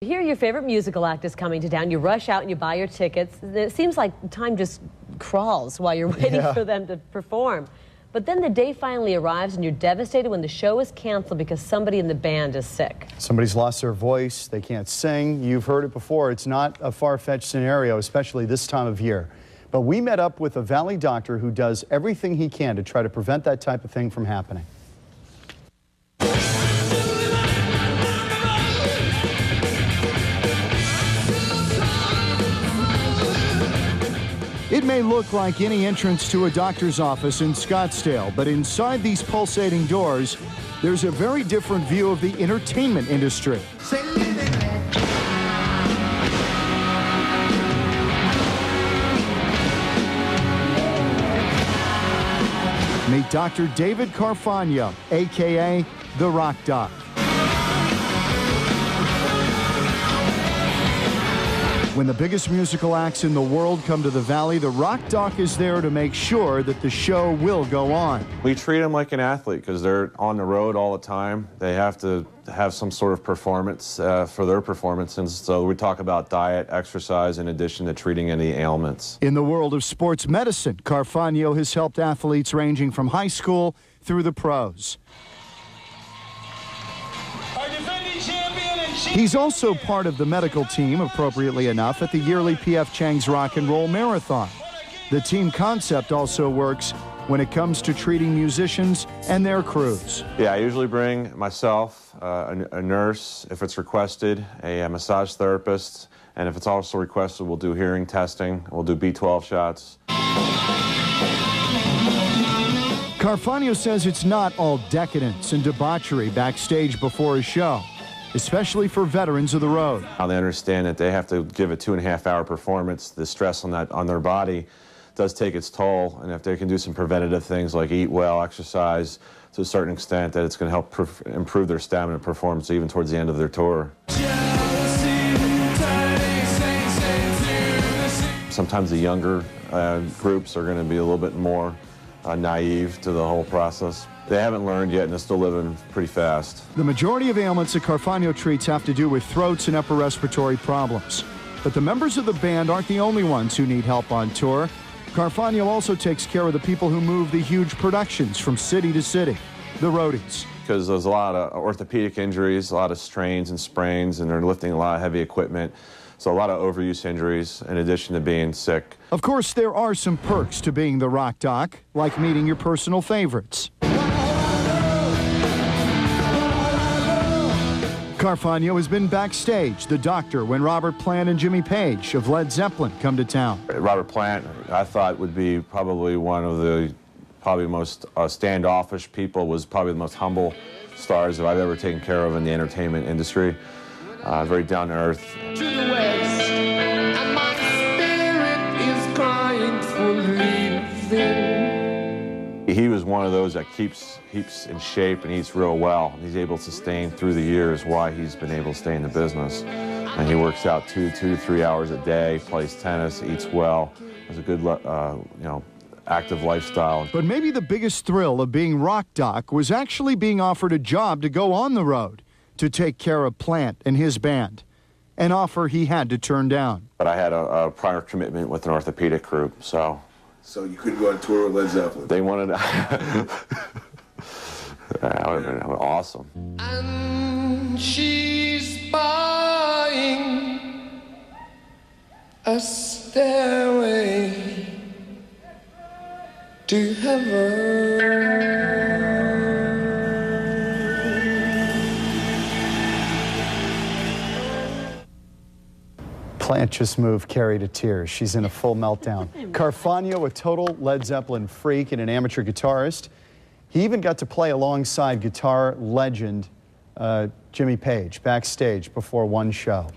Here, your favorite musical act is coming to town. You rush out and you buy your tickets. It seems like time just crawls while you're waiting for them to perform. But then the day finally arrives and you're devastated when the show is canceled because somebody in the band is sick. Somebody's lost their voice, they can't sing. You've heard it before. It's not a far-fetched scenario, especially this time of year. But we met up with a Valley doctor who does everything he can to try to prevent that type of thing from happening. It may look like any entrance to a doctor's office in Scottsdale, but inside these pulsating doors, there's a very different view of the entertainment industry. Meet Dr. David Carfagno, a.k.a. the Rock Doc. When the biggest musical acts in the world come to the Valley, the Rock Doc is there to make sure that the show will go on. We treat them like an athlete because they're on the road all the time. They have to have some sort of performance for their performance, and so we talk about diet, exercise, in addition to treating any ailments. In the world of sports medicine, Carfagno has helped athletes ranging from high school through the pros. He's also part of the medical team, appropriately enough, at the yearly P.F. Chang's Rock and Roll Marathon. The team concept also works when it comes to treating musicians and their crews. Yeah, I usually bring myself, a nurse, if it's requested, a massage therapist, and if it's also requested, we'll do hearing testing, we'll do B12 shots. Carfagno says it's not all decadence and debauchery backstage before a show, especially for veterans of the road. How they understand that they have to give a 2.5-hour performance. The stress on their body does take its toll, and if they can do some preventative things like eat well, exercise to a certain extent, that it's going to help improve their stamina and performance even towards the end of their tour. Sometimes the younger groups are going to be a little bit more naive to the whole process. They haven't learned yet, and they're still living pretty fast. The majority of ailments that Carfagno treats have to do with throats and upper respiratory problems. But the members of the band aren't the only ones who need help on tour. Carfagno also takes care of the people who move the huge productions from city to city, the roadies. Because there's a lot of orthopedic injuries, a lot of strains and sprains, and they're lifting a lot of heavy equipment. So a lot of overuse injuries in addition to being sick. Of course, there are some perks to being the Rock Doc, like meeting your personal favorites. Carfagno has been backstage, the doctor, when Robert Plant and Jimmy Page of Led Zeppelin come to town. Robert Plant, I thought, would be probably one of the most standoffish people, was probably the most humble stars that I've ever taken care of in the entertainment industry. Very down to earth. To the west, and my spirit is crying for living. He was one of those that keeps in shape and eats real well. He's able to sustain through the years, why he's been able to stay in the business. And he works out 2 to 3 hours a day, plays tennis, eats well, has a good, active lifestyle. But maybe the biggest thrill of being Rock Doc was actually being offered a job to go on the road to take care of Plant and his band, an offer he had to turn down. But I had a prior commitment with an orthopedic group, so... So you couldn't go on tour with Led Zeppelin? They wanted that would have been awesome. And she's buying a stairway to heaven. Plant just moved Carrie to tears. She's in a full meltdown. Carfagno, a total Led Zeppelin freak and an amateur guitarist. He even got to play alongside guitar legend Jimmy Page backstage before one show.